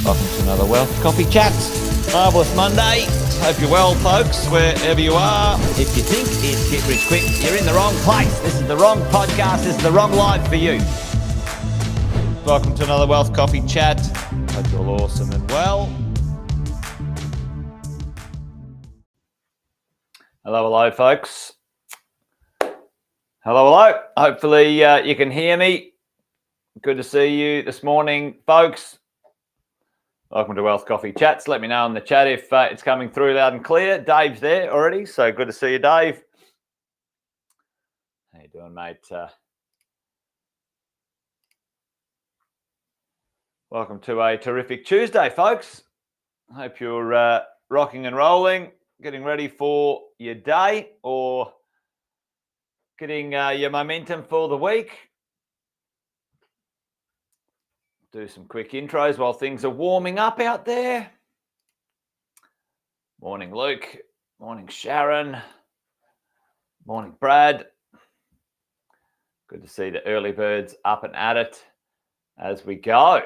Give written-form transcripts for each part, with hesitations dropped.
Welcome to another Wealth Coffee Chats. Marvellous Monday. Hope you're well, folks, wherever you are. If you think it's Get Rich Quick, you're in the wrong place. This is the wrong podcast. This is the wrong live for you. Welcome to another Wealth Coffee Chat. Hope you're all awesome and well. Hello, folks. Hello. Hopefully you can hear me. Good to see you this morning, folks. Welcome to Wealth Coffee Chats. Let me know in the chat if it's coming through loud and clear. Dave's there already, so good to see you, Dave. How you doing, mate? Welcome to a terrific Tuesday, folks. Hope you're rocking and rolling, getting ready for your day or getting your momentum for the week. Do some quick intros while things are warming up out there. Morning, Luke. Morning, Sharon. Morning, Brad. Good to see the early birds up and at it as we go.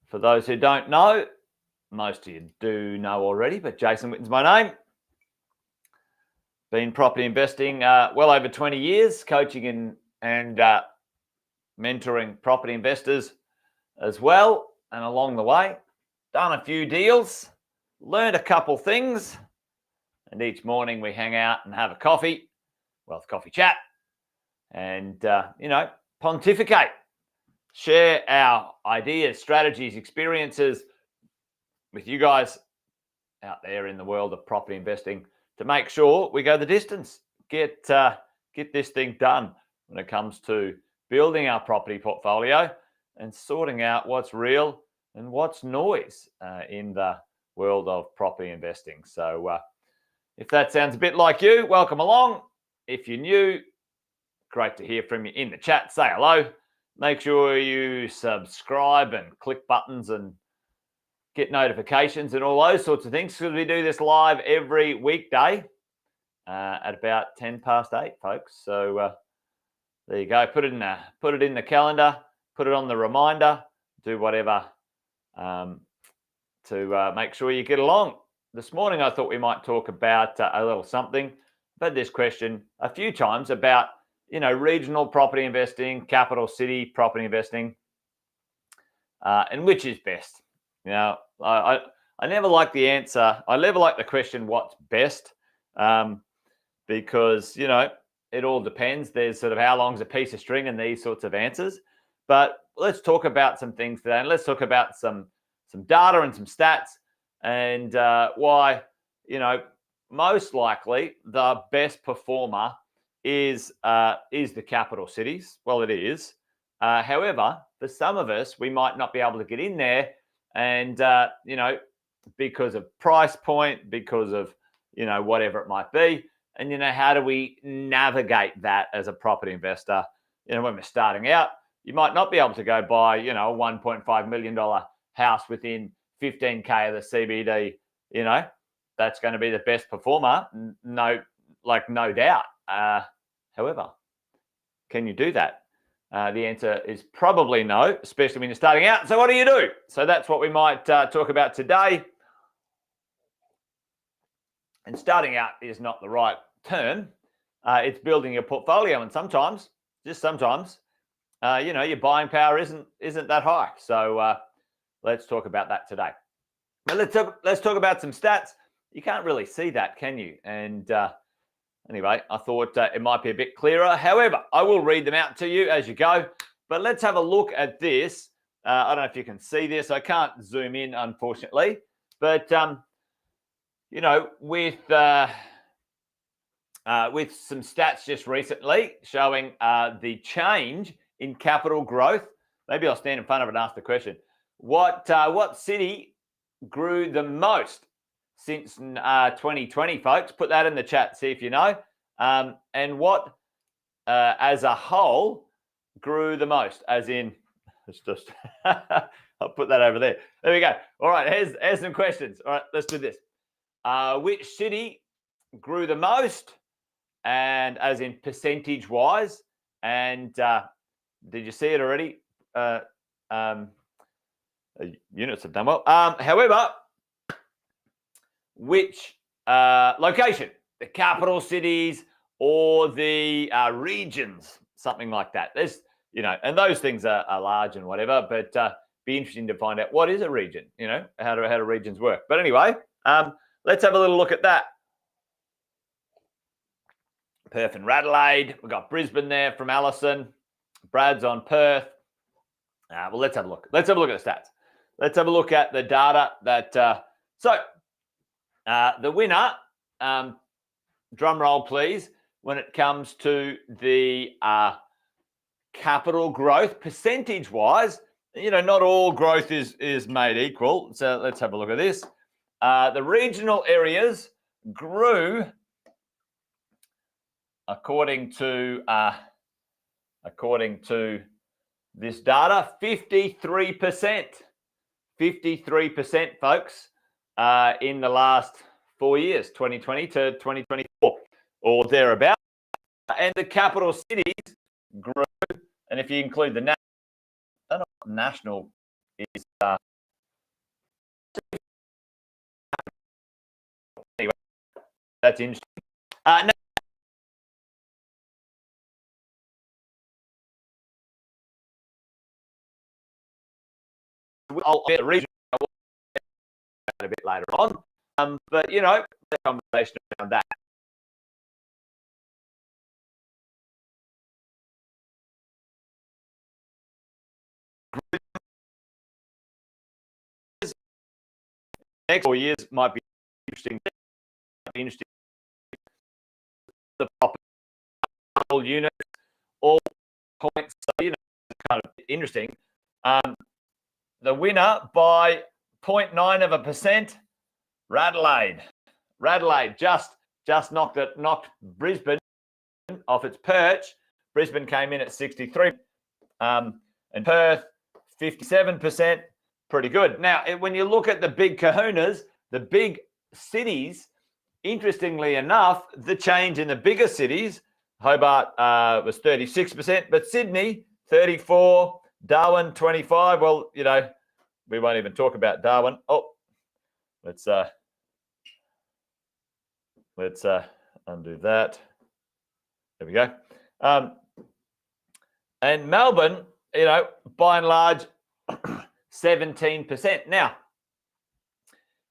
For those who don't know, most of you do know already, but Jason Witten's my name. Been property investing well over 20 years, coaching and mentoring property investors as well. And along the way, done a few deals, learned a couple things. And each morning we hang out and have a coffee, Wealth Coffee Chat, and, pontificate, share our ideas, strategies, experiences with you guys out there in the world of property investing to make sure we go the distance, get this thing done when it comes to building our property portfolio and sorting out what's real and what's noise in the world of property investing. So if that sounds a bit like you, welcome along. If you're new, great to hear from you in the chat. Say hello. Make sure you subscribe and click buttons and get notifications and all those sorts of things, because we do this live every weekday at about 10 past 8, folks. So there you go. Put it in the calendar. Put it on the reminder. Do whatever to make sure you get along. This morning, I thought we might talk about a little something. I've had this question a few times about, regional property investing, capital city property investing, and which is best. I never like the answer. I never like the question, what's best, because, it all depends. There's sort of how long's a piece of string and these sorts of answers. But let's talk about some things today, and let's talk about some data and some stats and why, most likely the best performer is the capital cities. Well, it is. However, for some of us, we might not be able to get in there, and because of price point, because of whatever it might be. And, how do we navigate that as a property investor? When we're starting out, you might not be able to go buy, a $1.5 million house within 15K of the CBD. That's going to be the best performer. No doubt. However, can you do that? The answer is probably no, especially when you're starting out. So what do you do? So that's what we might talk about today. And starting out is not the right term. It's building your portfolio, and sometimes, just sometimes, your buying power isn't that high. So let's talk about that today. But let's talk about some stats. You can't really see that, can you? And anyway, I thought it might be a bit clearer. However, I will read them out to you as you go. But let's have a look at this. I don't know if you can see this. I can't zoom in, unfortunately. But with some stats just recently showing the change in capital growth. Maybe I'll stand in front of it and ask the question. What city grew the most since 2020, folks? Put that in the chat, see if you know. And what, as a whole, grew the most? As in, it's just, I'll put that over there. There we go. All right, here's some questions. All right, let's do this. Which city grew the most? And as in percentage-wise. And did you see it already? Units have done well. However, which location? The capital cities or the regions, something like that. There's, and those things are large and whatever, but be interesting to find out what is a region, how do regions work. But anyway, let's have a little look at that. Perth and Adelaide. We've got Brisbane there from Alison. Brad's on Perth. Well, let's have a look. Let's have a look at the stats. Let's have a look at the data that. The winner, drum roll please, when it comes to the capital growth percentage-wise, not all growth is made equal. So let's have a look at this. The regional areas grew, according to this data, 53%. 53%, folks, in the last 4 years, 2020 to 2024, or thereabout. And the capital cities grew, and if you include the national is anyway, that's interesting. I'll get a region a bit later on, but the conversation around that. Next 4 years might be interesting. The proper all units, all points, so it's kind of interesting. The winner by 0.9%, Radelaide just knocked Brisbane off its perch. Brisbane came in at 63, and Perth 57%. Pretty good. Now, when you look at the big kahunas, the big cities, interestingly enough, the change in the bigger cities, Hobart was 36%, but Sydney 34%. Darwin 25%. Well, we won't even talk about Darwin. Oh, let's undo that. There we go. And Melbourne, by and large, 17%. Now,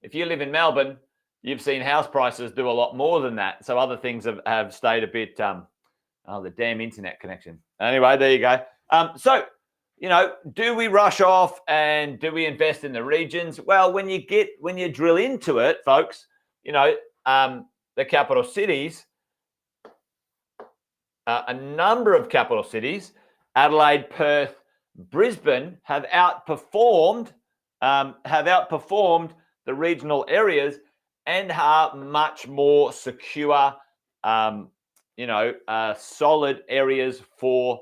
if you live in Melbourne, you've seen house prices do a lot more than that. So other things have stayed a bit. The damn internet connection. Anyway, there you go. So. Do we rush off and do we invest in the regions? Well, when you drill into it, folks, the capital cities, a number of capital cities, Adelaide, Perth, Brisbane, have outperformed the regional areas and are much more secure, solid areas for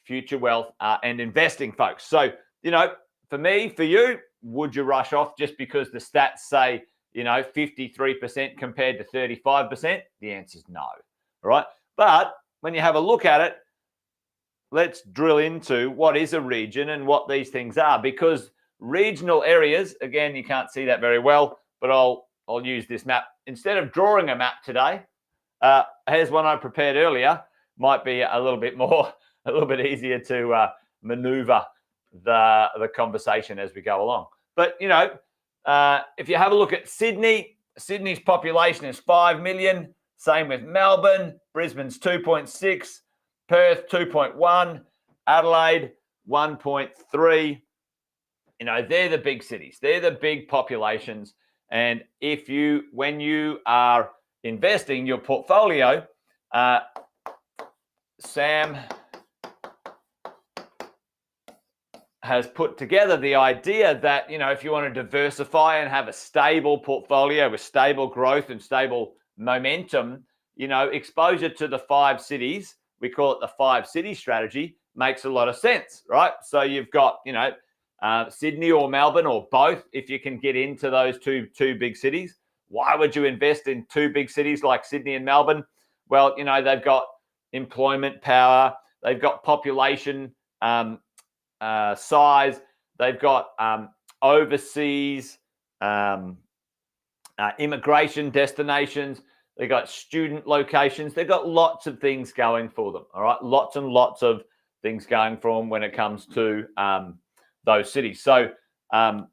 future wealth and investing, folks. So, for me, for you, would you rush off just because the stats say, 53% compared to 35%? The answer is no, all right? But when you have a look at it, let's drill into what is a region and what these things are, because regional areas, again, you can't see that very well, but I'll I'll use this map. Instead of drawing a map today, here's one I prepared earlier. Might be a little bit easier to maneuver the conversation as we go along. But, if you have a look at Sydney's population is 5 million. Same with Melbourne. Brisbane's 2.6. Perth, 2.1. Adelaide, 1.3. They're the big cities. They're the big populations. And when you are investing your portfolio, Sam has put together the idea that, if you want to diversify and have a stable portfolio with stable growth and stable momentum, exposure to the 5 cities, we call it the 5 city strategy, makes a lot of sense, right? So you've got, Sydney or Melbourne or both, if you can get into those two big cities. Why would you invest in 2 big cities like Sydney and Melbourne? Well, they've got employment power, they've got population size, they've got overseas immigration destinations, they've got student locations, they've got lots of things going for them, all right? Lots and lots of things going for them when it comes to those cities. So, they're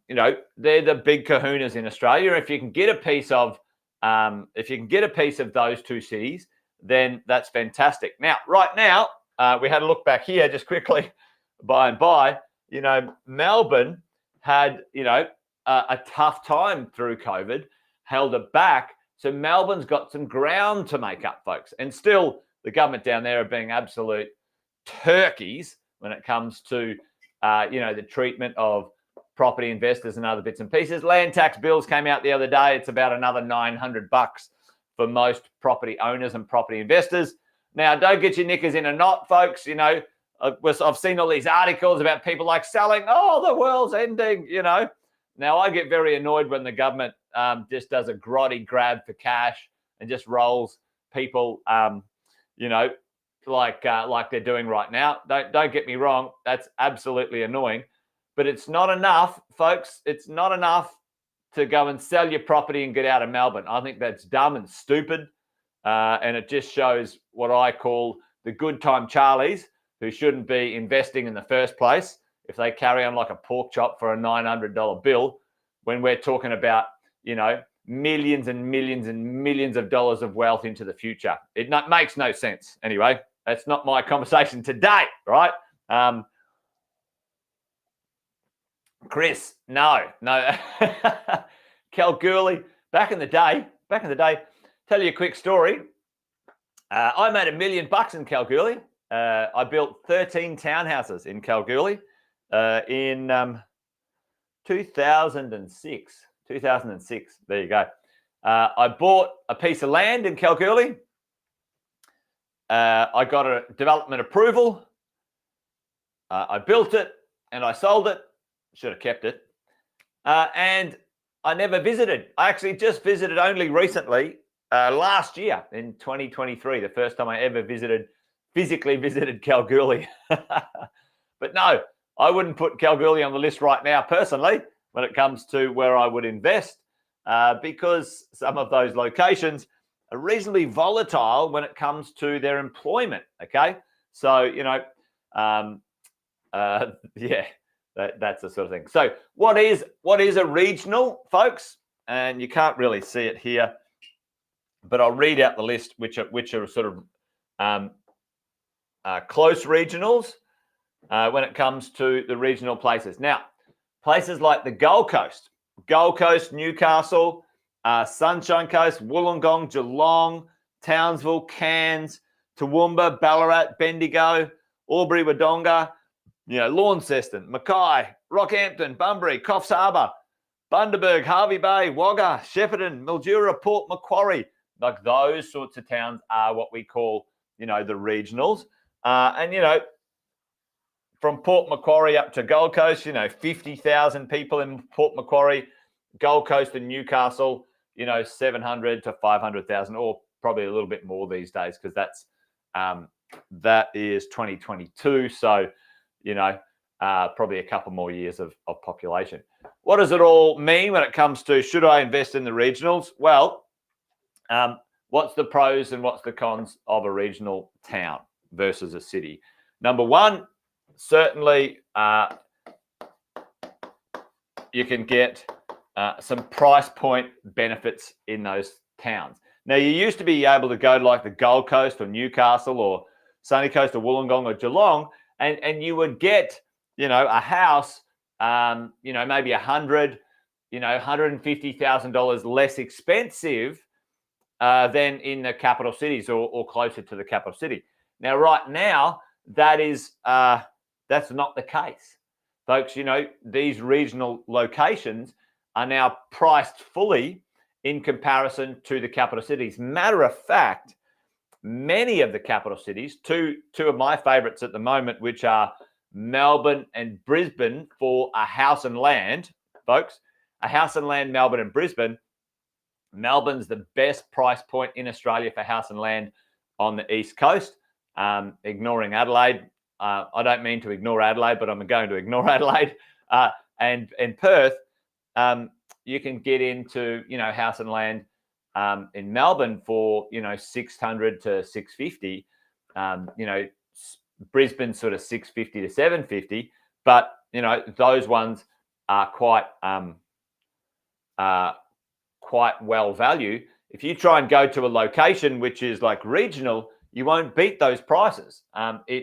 the big kahunas in Australia. If you can get a piece of those 2 cities, then that's fantastic. Now, right now, we had a look back here just quickly. Melbourne had, a tough time through COVID, held it back. So Melbourne's got some ground to make up, folks. And still, the government down there are being absolute turkeys when it comes to, the treatment of property investors and other bits and pieces. Land tax bills came out the other day. It's about another $900 for most property owners and property investors. Now, don't get your knickers in a knot, folks. I've seen all these articles about people like selling, the world's ending, Now, I get very annoyed when the government just does a grotty grab for cash and just rolls people, like they're doing right now. Don't get me wrong. That's absolutely annoying. But it's not enough, folks. It's not enough to go and sell your property and get out of Melbourne. I think that's dumb and stupid. And it just shows what I call the good time Charlies, who shouldn't be investing in the first place if they carry on like a pork chop for a $900 bill when we're talking about, millions and millions and millions of dollars of wealth into the future. It makes no sense. Anyway, that's not my conversation today, right? Chris, no. Kalgoorlie, back in the day, tell you a quick story. I made $1 million in Kalgoorlie. I built 13 townhouses in Kalgoorlie in 2006. There you go. I bought a piece of land in Kalgoorlie. I got a development approval. I built it and I sold it. Should have kept it. And I never visited. I actually just visited only recently, last year in 2023, the first time I ever physically visited Kalgoorlie. But no, I wouldn't put Kalgoorlie on the list right now personally when it comes to where I would invest, because some of those locations are reasonably volatile when it comes to their employment. Okay, so that's the sort of thing. So what is a regional, folks? And you can't really see it here, but I'll read out the list, which are sort of close regionals when it comes to the regional places. Now, places like the Gold Coast, Newcastle, Sunshine Coast, Wollongong, Geelong, Townsville, Cairns, Toowoomba, Ballarat, Bendigo, Albury, Wodonga, Launceston, Mackay, Rockhampton, Bunbury, Coffs Harbour, Bundaberg, Hervey Bay, Wagga, Shepparton, Mildura, Port Macquarie. Like those sorts of towns are what we call, the regionals. And from Port Macquarie up to Gold Coast, 50,000 people in Port Macquarie, Gold Coast and Newcastle, 700 to 500,000, or probably a little bit more these days, because that is 2022. So, probably a couple more years of population. What does it all mean when it comes to should I invest in the regionals? Well, what's the pros and what's the cons of a regional town versus a city? Number one, certainly you can get some price point benefits in those towns. Now, you used to be able to go to like the Gold Coast or Newcastle or Sunny Coast or Wollongong or Geelong, and you would get, a house, maybe $150,000 less expensive than in the capital cities or closer to the capital city. Now, right now, that's not the case, folks. These regional locations are now priced fully in comparison to the capital cities. Matter of fact, many of the capital cities, two of my favorites at the moment, which are Melbourne and Brisbane for a house and land, folks, a house and land, Melbourne and Brisbane. Melbourne's the best price point in Australia for house and land on the East Coast, ignoring Adelaide. I don't mean to ignore Adelaide, but I'm going to ignore Adelaide and Perth. You can get into, house and land in Melbourne for, 600 to 650. Brisbane sort of 650 to 750, but those ones are quite well value. If you try and go to a location which is like regional, you won't beat those prices.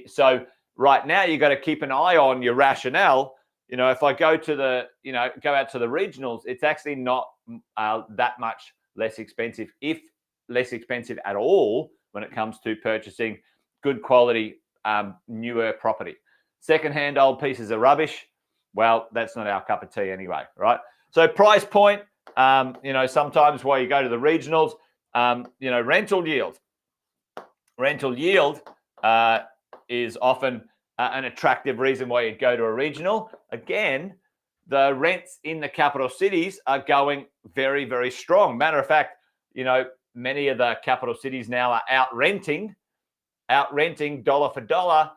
So right now you got to keep an eye on your rationale. If I go to go out to the regionals, it's actually not that much less expensive, if less expensive at all, when it comes to purchasing good quality, newer property. Secondhand old pieces of rubbish, well, that's not our cup of tea anyway, right? So price point, sometimes while you go to the regionals, rental yield. Rental yield is often an attractive reason why you'd go to a regional. Again, the rents in the capital cities are going very, very strong. Matter of fact, many of the capital cities now are out renting dollar for dollar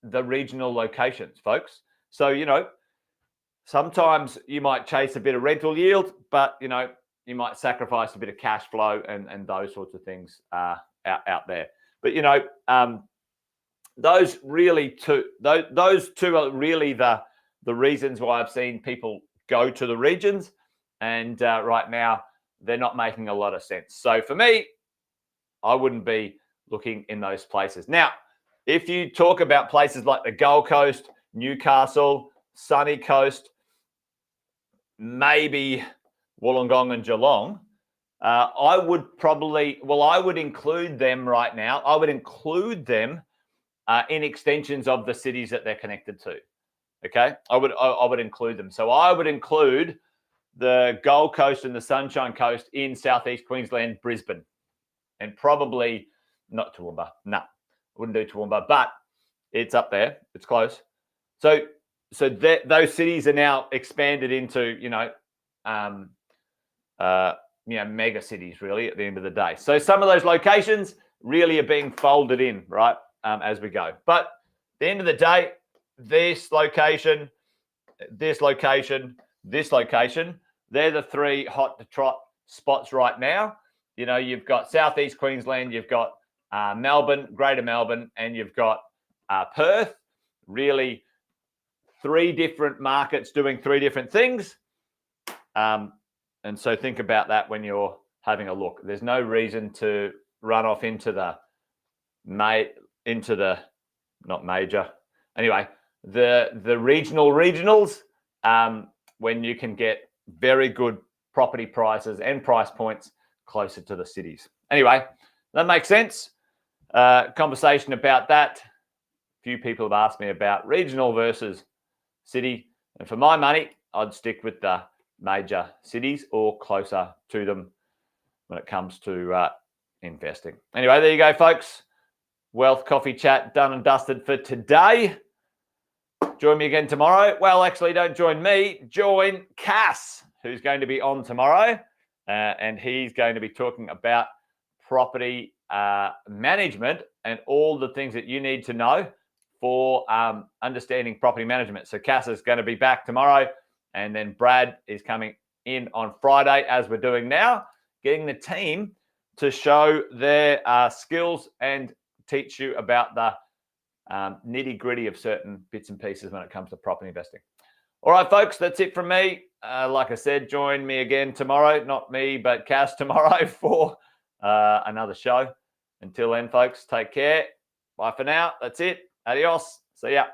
the regional locations, folks. So, sometimes you might chase a bit of rental yield, but, you might sacrifice a bit of cash flow and those sorts of things out there. But, those two are really the reasons why I've seen people go to the regions, and right now they're not making a lot of sense. So for me, I wouldn't be looking in those places. Now, if you talk about places like the Gold Coast, Newcastle, Sunny Coast, maybe Wollongong and Geelong, I would include them right now. I would include them in extensions of the cities that they're connected to. Okay, I would include them. So I would include the Gold Coast and the Sunshine Coast in Southeast Queensland, Brisbane, and probably not Toowoomba. No, I wouldn't do Toowoomba, but it's up there. It's close. So those cities are now expanded into mega cities, really, at the end of the day. So some of those locations really are being folded in, right, as we go. But at the end of the day, this location, they're the three hot to trot spots right now. You've got Southeast Queensland, you've got Melbourne, Greater Melbourne, and you've got Perth. Really, three different markets doing three different things. And so think about that when you're having a look. There's no reason to run off into the regionals when you can get very good property prices and price points closer to the cities. Anyway, that makes sense. Conversation about that. Few people have asked me about regional versus city, and for my money, I'd stick with the major cities or closer to them when it comes to investing. Anyway, there you go, folks. Wealth Coffee Chat done and dusted for today. Join me again tomorrow. Well, actually, don't join me. Join Cass, who's going to be on tomorrow, and he's going to be talking about property management and all the things that you need to know for understanding property management. So Cass is going to be back tomorrow, and then Brad is coming in on Friday, as we're doing now, getting the team to show their skills and teach you about the nitty gritty of certain bits and pieces when it comes to property investing. All right, folks, that's it from me. Like I said, join me again tomorrow. Not me, but Cass tomorrow for another show. Until then, folks, take care. Bye for now. That's it. Adios. See ya.